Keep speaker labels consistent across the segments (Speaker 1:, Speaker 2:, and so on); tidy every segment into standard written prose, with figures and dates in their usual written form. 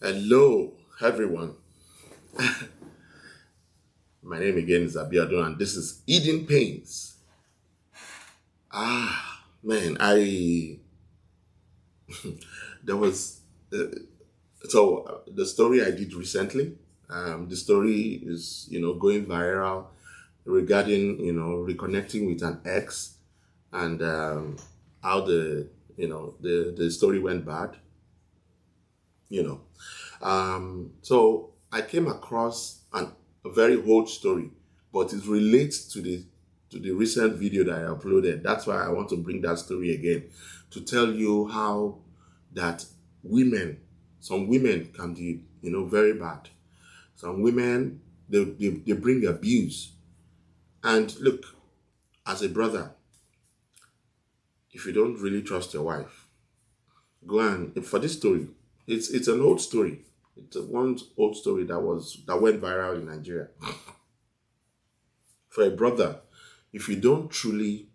Speaker 1: Hello, everyone. My name again is Abiodun, and this is Eating Pains. Man, there was the story I did recently. The story is going viral regarding reconnecting with an ex and how the story went bad. You know, so I came across a very old story, but it relates to the recent video that I uploaded. That's why I want to bring that story again to tell you how that some women can be very bad. Some women they bring abuse. And look, as a brother, if you don't really trust your wife, go and for this story. It's an old story. It's one old story that went viral in Nigeria. For a brother, if you don't truly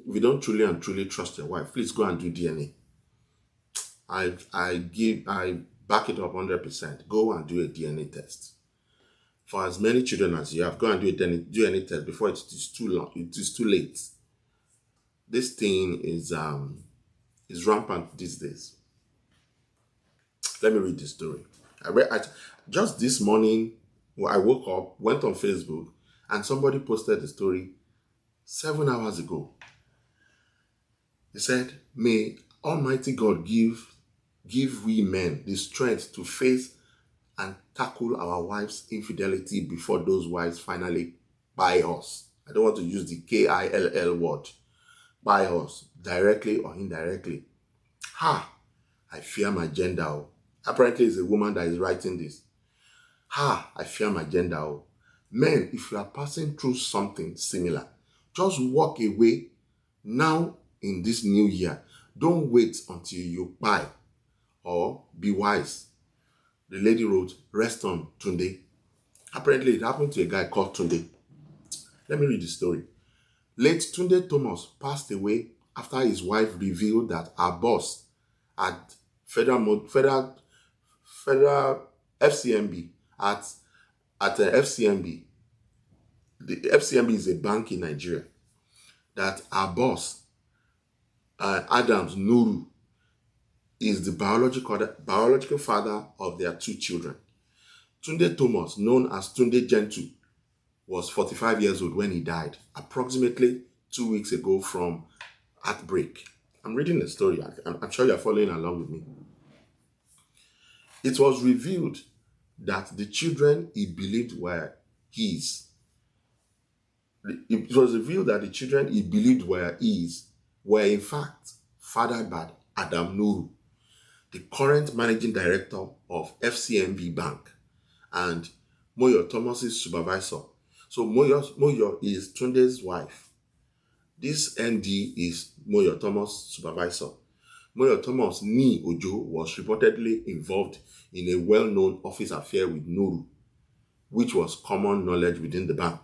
Speaker 1: and truly trust your wife, please go and do DNA. I back it up 100%. Go and do a DNA test. For as many children as you have, go and do a DNA test before it is too long. It is too late. This thing is rampant these days. Let me read the story. Just this morning, I woke up, went on Facebook, and somebody posted the story 7 hours ago. He said, "May Almighty God give we men the strength to face and tackle our wives' infidelity before those wives finally buy us." I don't want to use the KILL word. Buy us, directly or indirectly. I fear my gender. Apparently, it's a woman that is writing this. I fear my gender. Men, if you are passing through something similar, just walk away now in this new year. Don't wait until you buy or be wise. The lady wrote, "Rest on Tunde." Apparently, it happened to a guy called Tunde. Let me read the story. Late Tunde Thomas passed away after his wife revealed that her boss at federal FCMB at the FCMB. The FCMB is a bank in Nigeria. That our boss, Adams Nuru, is the biological father of their two children. Tunde Thomas, known as Tunde Gentu, was 45 years old when he died, approximately 2 weeks ago from heartbreak. I'm reading the story. I'm sure you're following along with me. It was revealed that the children he believed were his. It was revealed that the children he believed were his were in fact fathered by Adam Nuru, the current managing director of FCMB Bank and Moyo Thomas's supervisor. So Moyo is Tunde's wife. This MD is Moyo Thomas' supervisor. Moyo Thomas Ni Ojo was reportedly involved in a well-known office affair with Nuru, which was common knowledge within the bank.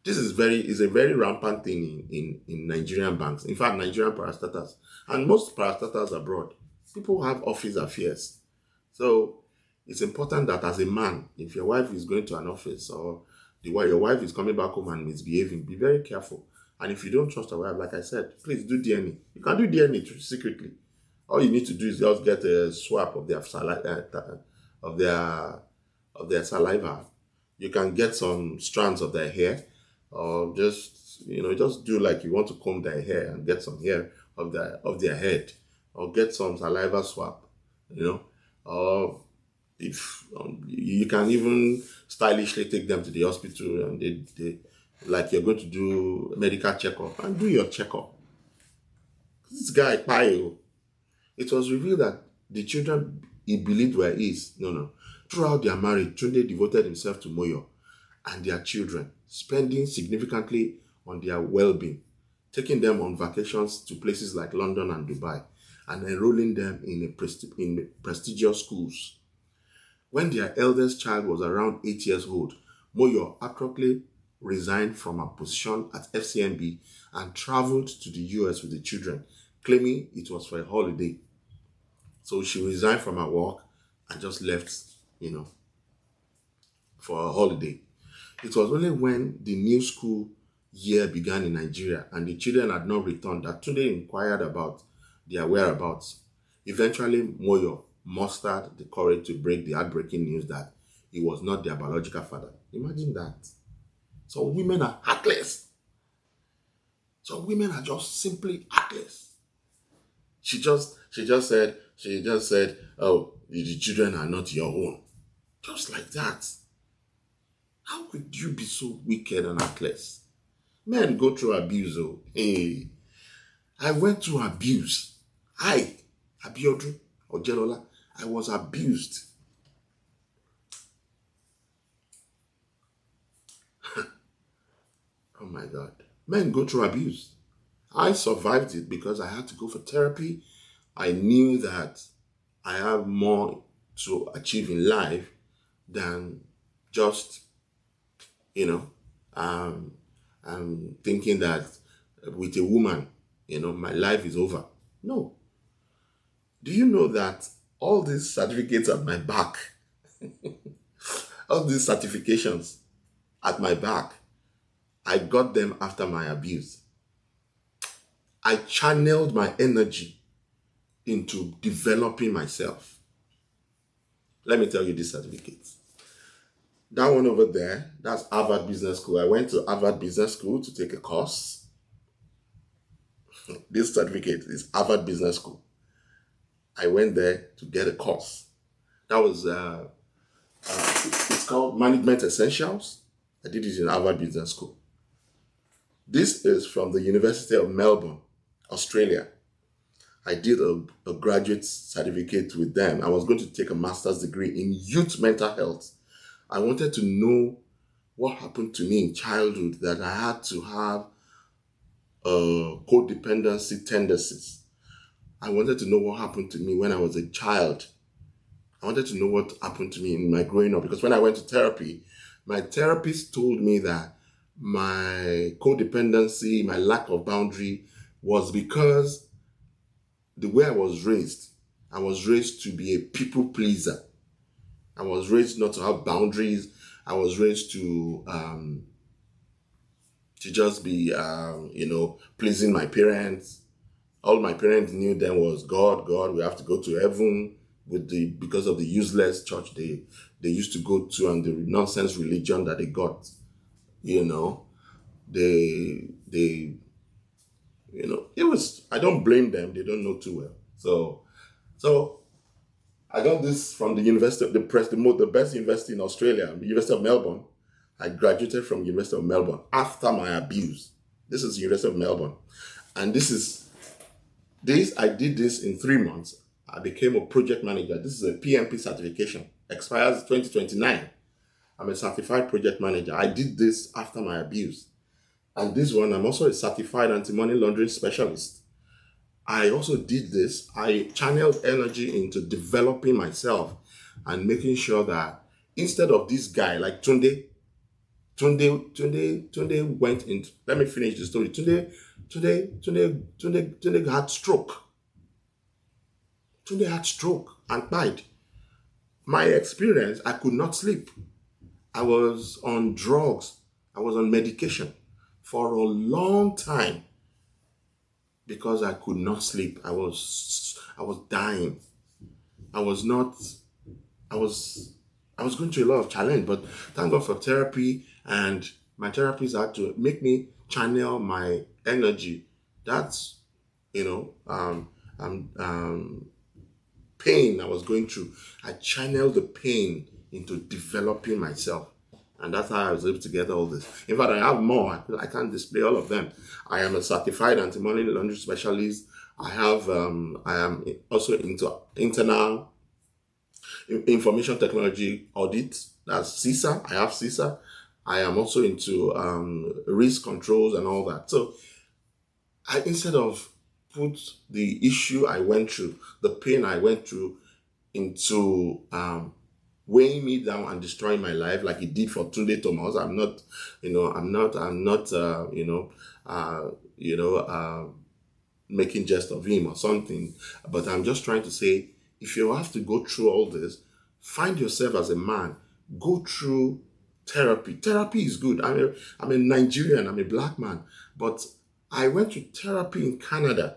Speaker 1: This is a very rampant thing in Nigerian banks. In fact, Nigerian parastatals and most parastatals abroad, people have office affairs. So it's important that as a man, if your wife is going to an office or your wife is coming back home and misbehaving, be very careful. And if you don't trust your wife, like I said, please do DNA. You can do DNA secretly. All you need to do is just get a swab of their saliva. You can get some strands of their hair, or just do like you want to comb their hair and get some hair of their head, or get some saliva swab. Or if you can even stylishly take them to the hospital and they like you're going to do a medical checkup, and do your checkup. This guy, it was revealed that the children he believed were his. No. Throughout their marriage, Tunde devoted himself to Moyo and their children, spending significantly on their well-being, taking them on vacations to places like London and Dubai, and enrolling them in prestigious schools. When their eldest child was around 8 years old, Moyo abruptly resigned from her position at FCMB and traveled to the US with the children, claiming it was for a holiday. So she resigned from her work and just left, for a holiday. It was only when the new school year began in Nigeria and the children had not returned that Tunde inquired about their whereabouts. Eventually, Moyo mustered the courage to break the heartbreaking news that he was not their biological father. Imagine that. Some women are heartless. Some women are just simply heartless. She just said, oh, the children are not your own. Just like that. How could you be so wicked and heartless? Men go through abuse, oh. Hey, I went through abuse. Abiodun Ojelola, I was abused. Oh my God. Men go through abuse. I survived it because I had to go for therapy. I knew that I have more to achieve in life than just, I'm thinking that with a woman, my life is over. No. Do you know that all these certificates at my back, all these certifications at my back, I got them after my abuse. I channeled my energy into developing myself. Let me tell you these certificates. That one over there, that's Harvard Business School. I went to Harvard Business School to take a course. This certificate is Harvard Business School. I went there to get a course. That was, it's called Management Essentials. I did it in Harvard Business School. This is from the University of Melbourne, Australia. I did a graduate certificate with them. I was going to take a master's degree in youth mental health. I wanted to know what happened to me in childhood that I had to have codependency tendencies. I wanted to know what happened to me when I was a child. I wanted to know what happened to me in my growing up, because when I went to therapy, my therapist told me that my codependency, my lack of boundary was because the way I was raised to be a people pleaser. I was raised not to have boundaries. I was raised to just be, pleasing my parents. All my parents knew then was God, we have to go to heaven because of the useless church they used to go to and the nonsense religion that they got. It was, I don't blame them. They don't know too well. So I got this from the University of the best university in Australia, the University of Melbourne. I graduated from University of Melbourne after my abuse. This is the University of Melbourne. And I did this in 3 months. I became a project manager. This is a PMP certification. Expires 2029. I'm a certified project manager. I did this after my abuse. And this one, I'm also a certified anti-money laundering specialist. I also did this. I channeled energy into developing myself and making sure that instead of this guy like Tunde went into, let me finish the story. Tunde had stroke. Tunde had stroke and died. My experience, I could not sleep. I was on drugs. I was on medication for a long time because I could not sleep. I was dying. I was going through a lot of challenge, but thank God for therapy, and my therapist had to make me channel my energy. That's, pain I was going through. I channeled the pain into developing myself. And that's how I was able to get all this. In fact, I have more. I can't display all of them. I am a certified anti-money laundering specialist. I am also into internal information technology audit. That's CISA. I have CISA. I am also into risk controls and all that. So instead of put the issue I went through, the pain I went through, into weighing me down and destroying my life like it did for Tunde Thomas. I'm not making jest of him or something, but I'm just trying to say if you have to go through all this, find yourself as a man. Go through therapy. Therapy is good. I'm a Nigerian. I'm a black man. But I went to therapy in Canada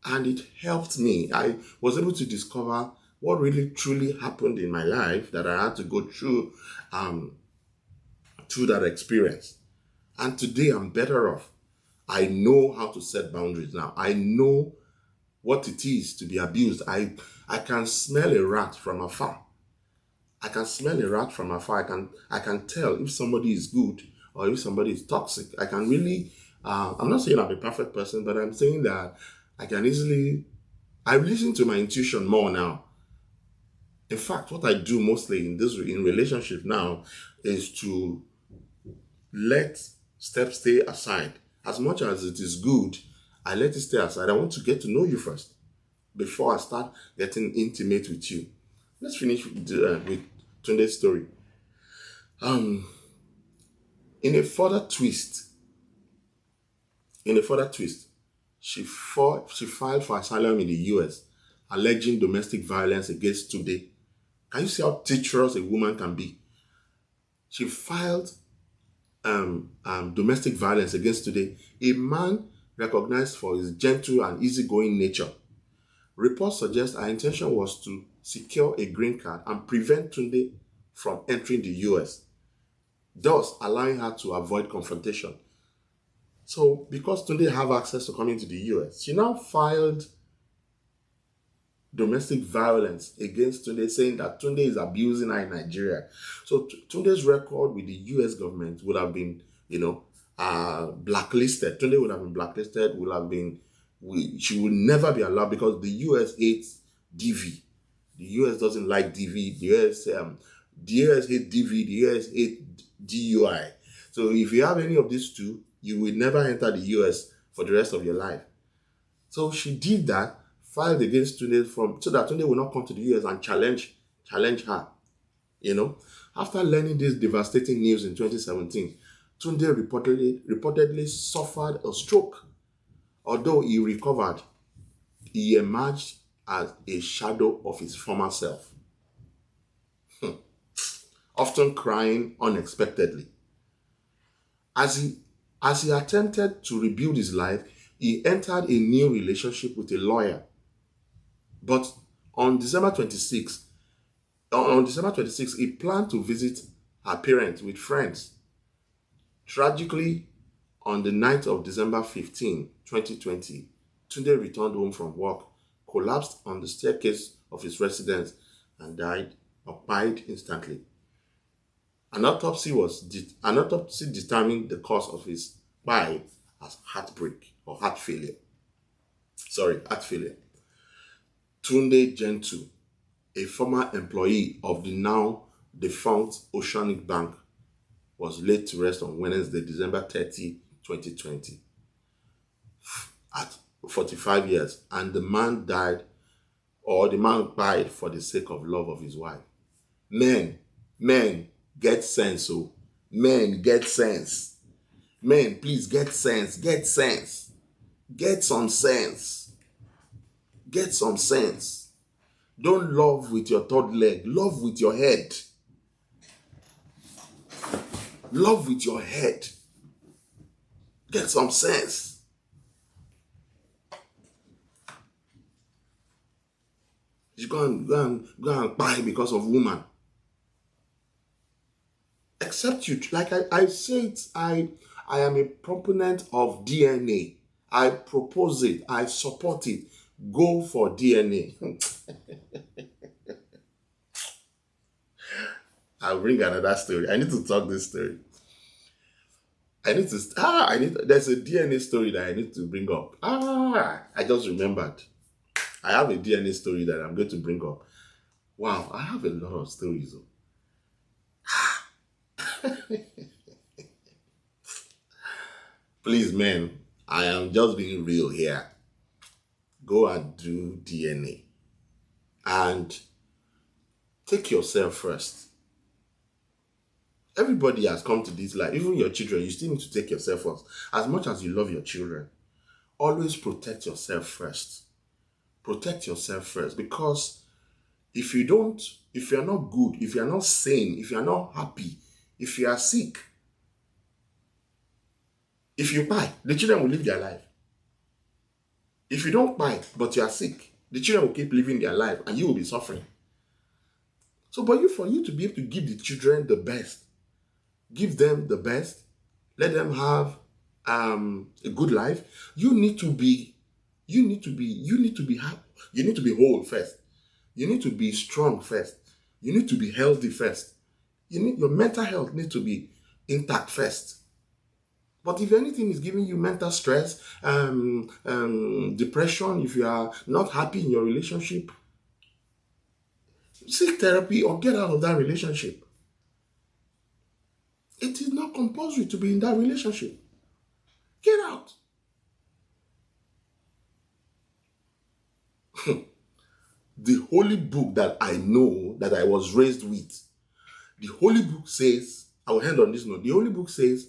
Speaker 1: and it helped me. I was able to discover what really truly happened in my life that I had to go through that experience. And today I'm better off. I know how to set boundaries now. I know what it is to be abused. I can smell a rat from afar. I can smell a rat from afar. I can tell if somebody is good or if somebody is toxic. I can really, I'm not saying I'm a perfect person, but I'm saying that I listen to my intuition more now. In fact, what I do mostly in relationship now is to let steps stay aside. As much as it is good, I let it stay aside. I want to get to know you first before I start getting intimate with you. Let's finish with Tunde's story. In a further twist, she filed for asylum in the US, alleging domestic violence against Tunde. Can you see how treacherous a woman can be? She filed domestic violence against Tunde, a man recognized for his gentle and easygoing nature. Reports suggest her intention was to secure a green card and prevent Tunde from entering the US, thus allowing her to avoid confrontation. So, because Tunde have access to coming to the US, she now filed domestic violence against Tunde, saying that Tunde is abusing her in Nigeria. So Tunde's record with the US government would have been, blacklisted. Tunde would have been blacklisted, she would never be allowed because the US hates DV. The US doesn't like DV. The US hate DV. The US hate DUI. So if you have any of these two, you will never enter the US for the rest of your life. So she did that, filed against Tunde so that Tunde will not come to the US and challenge her. After learning this devastating news in 2017, Tunde reportedly suffered a stroke. Although he recovered, he emerged as a shadow of his former self, often crying unexpectedly. As he attempted to rebuild his life, he entered a new relationship with a lawyer. But on December 26, he planned to visit her parents with friends. Tragically, on the night of December 15, 2020, Tunde returned home from work, collapsed on the staircase of his residence, and died instantly. An autopsy determined the cause of his death as heartbreak or heart failure. Tunde Gentle, a former employee of the now defunct Oceanic Bank, was laid to rest on Wednesday, December 30, 2020, at 45 years, and the man died for the sake of love of his wife. Men, get sense, oh. Men, get sense. Men, please get sense. Get sense. Get some sense. Get some sense. Don't love with your third leg. Love with your head. Love with your head. Get some sense. You go and buy because of woman. Except you, like I said, I am a proponent of DNA. I propose it. I support it. Go for DNA. I'll bring another story. I need to talk this story. There's a DNA story that I need to bring up. I just remembered. I have a DNA story that I'm going to bring up. Wow, I have a lot of stories. Please, men, I am just being real here. Go and do DNA. And take yourself first. Everybody has come to this life, even your children, you still need to take yourself first. As much as you love your children, always protect yourself first. Protect yourself first, because If you're not good, if you're not sane, if you're not happy, if you are sick, if you buy, the children will live their life. If you don't buy, but you are sick, the children will keep living their life and you will be suffering. So, for you to be able to give the children the best, give them the best, let them have a good life, you need to be whole first. You need to be strong first. You need to be healthy first. Your mental health needs to be intact first. But if anything is giving you mental stress, depression, if you are not happy in your relationship, seek therapy or get out of that relationship. It is not compulsory to be in that relationship. Get out. The holy book that I know, that I was raised with, the holy book says, I will end on this note, the holy book says,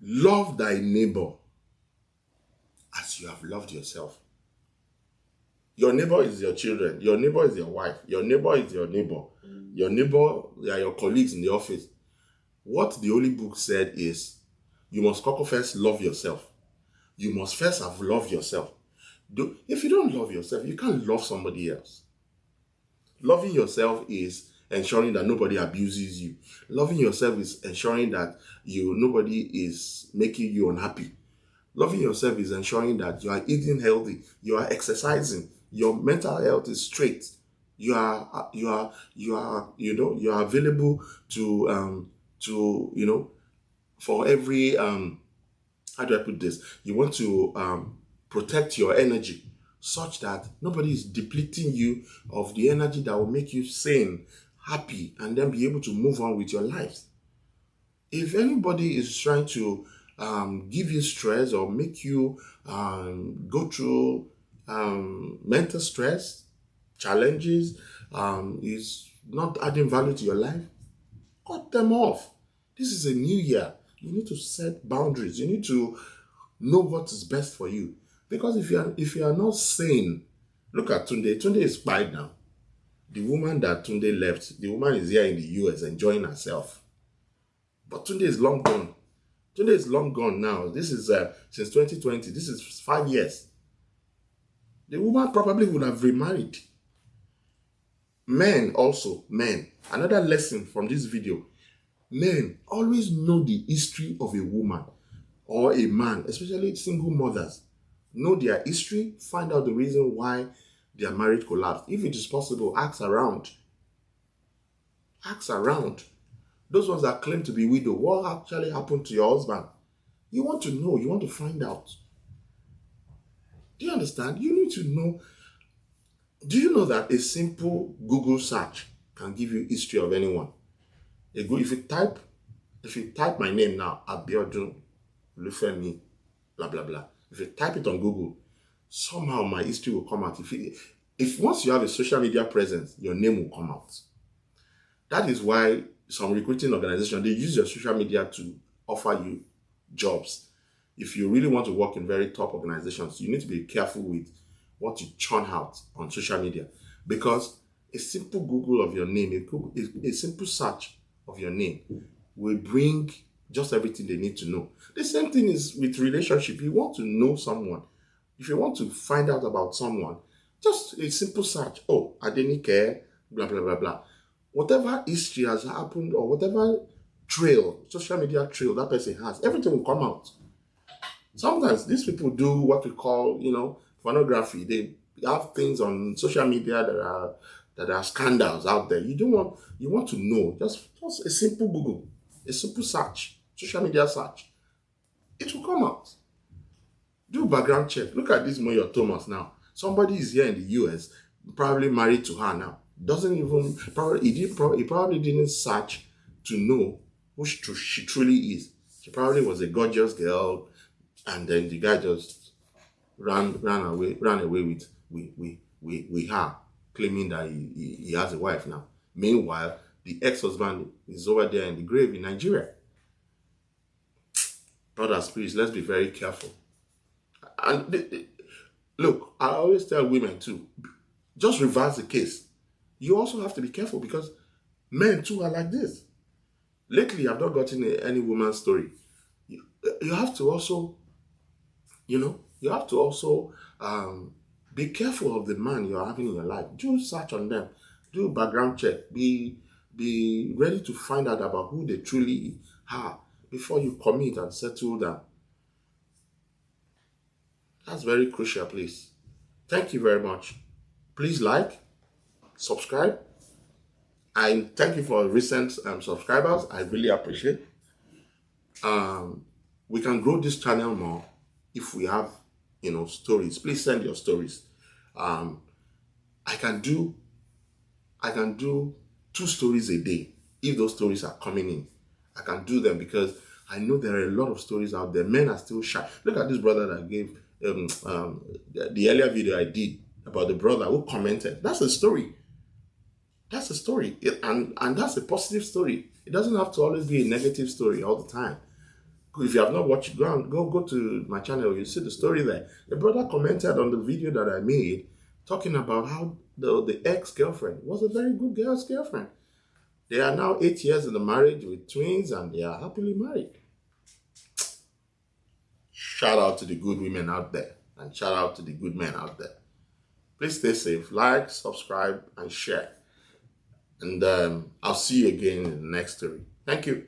Speaker 1: love thy neighbor as you have loved yourself. Your neighbor is your children. Your neighbor is your wife. Your neighbor is your neighbor. Your neighbor, they are your colleagues in the office. What the holy book said is, you must first love yourself. You must first have loved yourself. If you don't love yourself, you can't love somebody else. Loving yourself is ensuring that nobody abuses you. Loving yourself is ensuring that nobody is making you unhappy. Loving yourself is ensuring that you are eating healthy, you are exercising, your mental health is straight. You are available to for every how do I put this? You want to protect your energy such that nobody is depleting you of the energy that will make you sane, happy, and then be able to move on with your life. If anybody is trying to give you stress or make you go through mental stress, challenges, is not adding value to your life, cut them off. This is a new year. You need to set boundaries. You need to know what is best for you. Because if you are not sane, look at Tunde. Tunde is quiet now. The woman that Tunde left, the woman is here in the US enjoying herself. But Tunde is long gone. Tunde is long gone now. This is since 2020. This is 5 years. The woman probably would have remarried. Men, another lesson from this video. Men always know the history of a woman or a man, especially single mothers. Know their history, find out the reason why their marriage collapsed. If it is possible, ask around. Ask around. Those ones that claim to be widow, what actually happened to your husband? You want to know, you want to find out. Do you understand? You need to know. Do you know that a simple Google search can give you history of anyone? If you type my name now, Abiodun Lufemi, blah blah blah. If you type it on Google, somehow my history will come out. If once you have a social media presence, your name will come out. That is why some recruiting organizations, they use your social media to offer you jobs. If you really want to work in very top organizations, you need to be careful with what you churn out on social media, because a simple Google of your name, a simple search of your name will bring just everything they need to know. The same thing is with relationship. You want to know someone. If you want to find out about someone, just a simple search. Oh, Adenike, blah, blah, blah, blah. Whatever history has happened or whatever trail, social media trail that person has, everything will come out. Sometimes these people do what we call, pornography. They have things on social media that are scandals out there. You want to know. Just a simple Google, a simple search, social media search. It will come out. Do background check. Look at this Moyo Thomas now. Somebody is here in the US, probably married to her now. He probably didn't search to know who she truly is. She probably was a gorgeous girl, and then the guy just ran away with her, claiming that he has a wife now. Meanwhile, the ex-husband is over there in the grave in Nigeria. Brothers, please, let's be very careful. And look, I always tell women too, Just reverse the case. You also have to be careful because men too are like this. Lately, I've not gotten any woman's story. You have to also, you have to also be careful of the man you're having in your life. Do search on them. Do background check. Be ready to find out about who they truly are before you commit and settle down. That's very crucial, please. Thank you very much. Please like, subscribe. And thank you for recent subscribers. I really appreciate. We can grow this channel more if we have, stories. Please send your stories. I can do 2 stories a day. If those stories are coming in, I can do them because I know there are a lot of stories out there. Men are still shy. Look at this brother that gave the earlier video I did about the brother who commented. That's a story. That's a story. And that's a positive story. It doesn't have to always be a negative story all the time. If you have not watched it, go to my channel. You see the story there. The brother commented on the video that I made talking about how the ex-girlfriend was a very good girl's girlfriend. They are now 8 years in the marriage with twins and they are happily married. Shout out to the good women out there and shout out to the good men out there. Please stay safe. Like, subscribe, and share. And I'll see you again in the next story. Thank you.